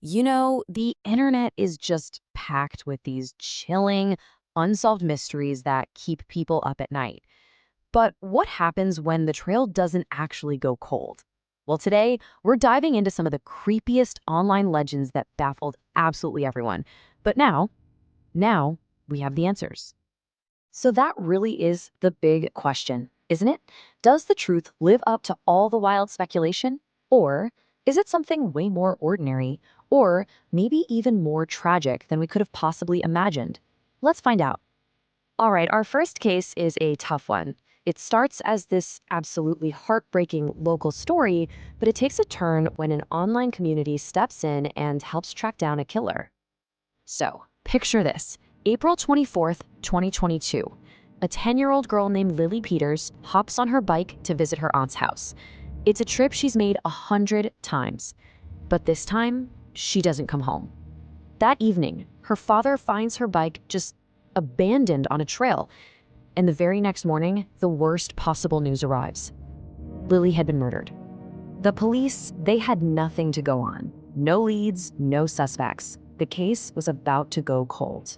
The internet is just packed with these chilling, unsolved mysteries that keep people up at night. But what happens when the trail doesn't actually go cold? Well, today, we're diving into some of the creepiest online legends that baffled absolutely everyone. But now, we have the answers. So that really is the big question, isn't it? Does the truth live up to all the wild speculation? Or is it something way more ordinary, or maybe even more tragic than we could have possibly imagined? Let's find out. All right, our first case is a tough one. It starts as this absolutely heartbreaking local story, but it takes a turn when an online community steps in and helps track down a killer. So, picture this. April 24th, 2022. A 10-year-old girl named Lily Peters hops on her bike to visit her aunt's house. It's a trip she's made 100 times. But this time, she doesn't come home. That evening, her father finds her bike just abandoned on a trail. And the very next morning, the worst possible news arrives. Lily had been murdered. The police, they had nothing to go on. No leads, no suspects. The case was about to go cold.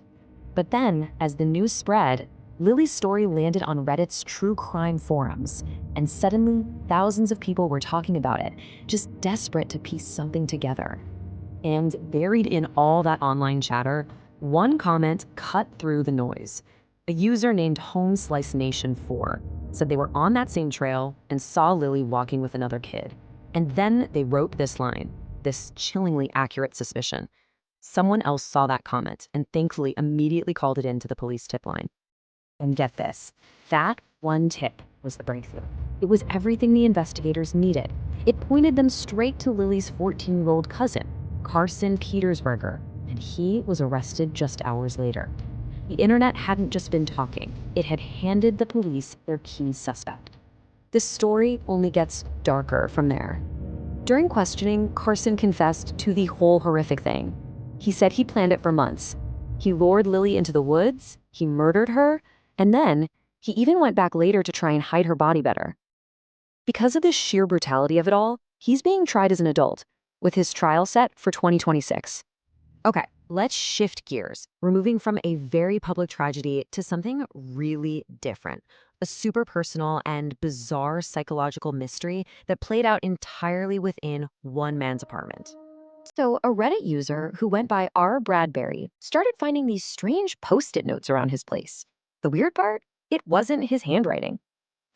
But then, as the news spread, Lily's story landed on Reddit's true crime forums, and suddenly thousands of people were talking about it, just desperate to piece something together. And buried in all that online chatter, one comment cut through the noise. A user named HomesliceNation4 said they were on that same trail and saw Lily walking with another kid. And then they wrote this line, this chillingly accurate suspicion. Someone else saw that comment and thankfully immediately called it in to the police tip line. And get this, that one tip was the breakthrough. It was everything the investigators needed. It pointed them straight to Lily's 14-year-old cousin, Carson Petersberger, and he was arrested just hours later. The internet hadn't just been talking, it had handed the police their key suspect. This story only gets darker from there. During questioning, Carson confessed to the whole horrific thing. He said he planned it for months. He lured Lily into the woods, he murdered her, and then he even went back later to try and hide her body better. Because of the sheer brutality of it all, he's being tried as an adult, with his trial set for 2026. Okay, let's shift gears. We're moving from a very public tragedy to something really different. A super personal and bizarre psychological mystery that played out entirely within one man's apartment. So, a Reddit user who went by R. Bradbury started finding these strange post-it notes around his place. The weird part? It wasn't his handwriting.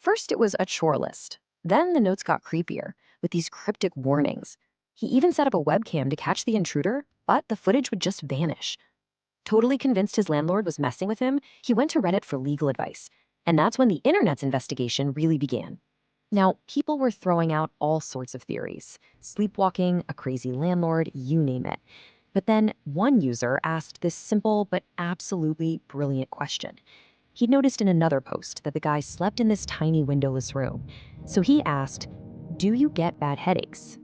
First, it was a chore list. Then the notes got creepier, with these cryptic warnings. He even set up a webcam to catch the intruder, but the footage would just vanish. Totally convinced his landlord was messing with him, he went to Reddit for legal advice. And that's when the internet's investigation really began. Now, people were throwing out all sorts of theories. Sleepwalking, a crazy landlord, you name it. But then one user asked this simple but absolutely brilliant question. He'd noticed in another post that the guy slept in this tiny windowless room. So he asked, "Do you get bad headaches?"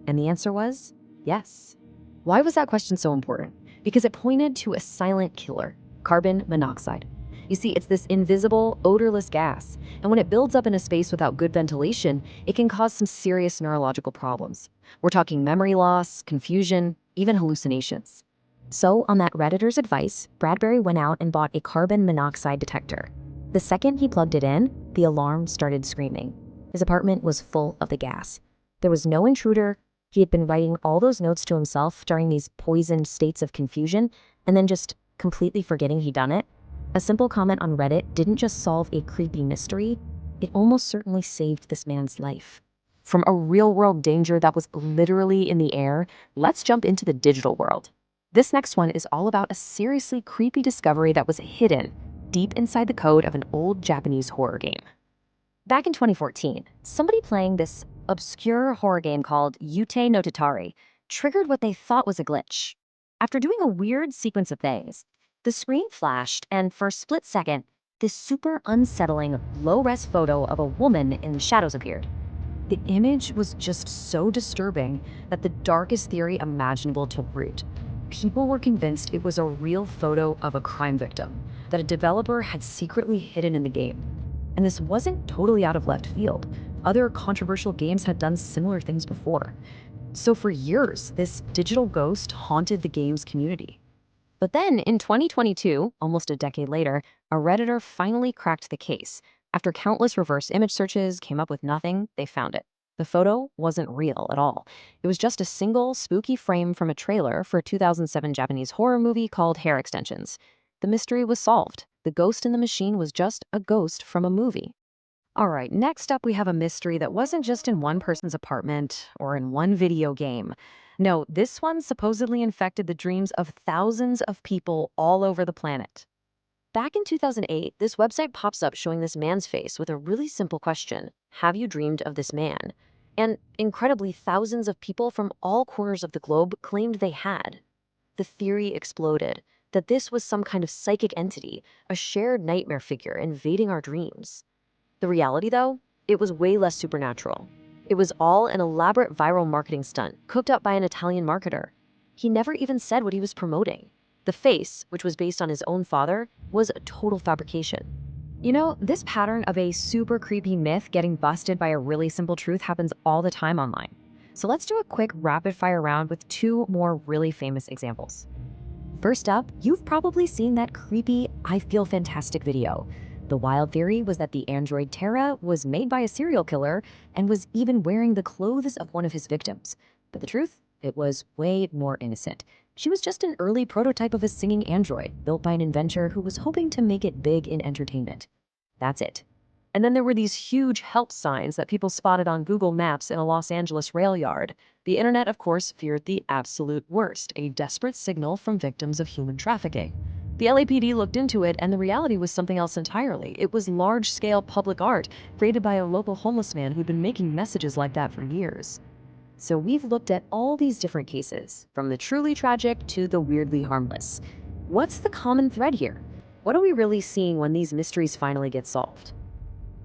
And the answer was yes. Why was that question so important? Because it pointed to a silent killer, carbon monoxide. You see, it's this invisible, odorless gas, and when it builds up in a space without good ventilation, it can cause some serious neurological problems. We're talking memory loss, confusion, even hallucinations. So, on that Redditor's advice, Bradbury went out and bought a carbon monoxide detector. The second he plugged it in, the alarm started screaming. His apartment was full of the gas. There was no intruder. He had been writing all those notes to himself during these poisoned states of confusion, and then just completely forgetting he'd done it. A simple comment on Reddit didn't just solve a creepy mystery, it almost certainly saved this man's life. From a real-world danger that was literally in the air, let's jump into the digital world. This next one is all about a seriously creepy discovery that was hidden deep inside the code of an old Japanese horror game. Back in 2014, somebody playing this obscure horror game called Yute no Tatari triggered what they thought was a glitch. After doing a weird sequence of things, the screen flashed, and for a split second, this super unsettling, low-res photo of a woman in the shadows appeared. The image was just so disturbing that the darkest theory imaginable took root. People were convinced it was a real photo of a crime victim that a developer had secretly hidden in the game. And this wasn't totally out of left field. Other controversial games had done similar things before. So for years, this digital ghost haunted the game's community. But then in 2022, almost a decade later, a Redditor finally cracked the case. After countless reverse image searches came up with nothing, they found it. The photo wasn't real at all. It was just a single spooky frame from a trailer for a 2007 Japanese horror movie called Hair Extensions. The mystery was solved. The ghost in the machine was just a ghost from a movie. All right, next up, we have a mystery that wasn't just in one person's apartment or in one video game. No, this one supposedly infected the dreams of thousands of people all over the planet. Back in 2008, this website pops up showing this man's face with a really simple question: have you dreamed of this man? And incredibly, thousands of people from all corners of the globe claimed they had. The theory exploded that this was some kind of psychic entity, a shared nightmare figure invading our dreams. The reality, though, it was way less supernatural. It was all an elaborate viral marketing stunt cooked up by an Italian marketer. He never even said what he was promoting. The face, which was based on his own father, was a total fabrication. You know, this pattern of a super creepy myth getting busted by a really simple truth happens all the time online. So let's do a quick rapid fire round with two more really famous examples. First up, you've probably seen that creepy "I feel fantastic" video. The wild theory was that the android Tara was made by a serial killer and was even wearing the clothes of one of his victims. But the truth? It was way more innocent. She was just an early prototype of a singing android built by an inventor who was hoping to make it big in entertainment. That's it. And then there were these huge help signs that people spotted on Google Maps in a Los Angeles rail yard. The internet, of course, feared the absolute worst, a desperate signal from victims of human trafficking. The LAPD looked into it, and the reality was something else entirely. It was large-scale public art created by a local homeless man who'd been making messages like that for years. So we've looked at all these different cases, from the truly tragic to the weirdly harmless. What's the common thread here? What are we really seeing when these mysteries finally get solved?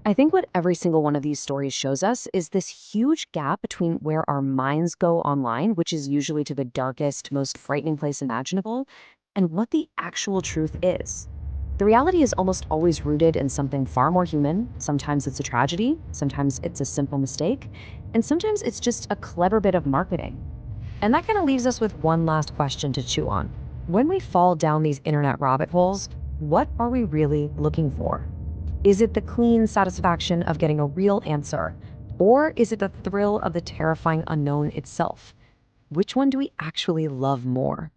I think what every single one of these stories shows us is this huge gap between where our minds go online, which is usually to the darkest, most frightening place imaginable, and what the actual truth is. The reality is almost always rooted in something far more human. Sometimes it's a tragedy, sometimes it's a simple mistake, and sometimes it's just a clever bit of marketing. And that kind of leaves us with one last question to chew on. When we fall down these internet rabbit holes, what are we really looking for? Is it the clean satisfaction of getting a real answer? Or is it the thrill of the terrifying unknown itself? Which one do we actually love more?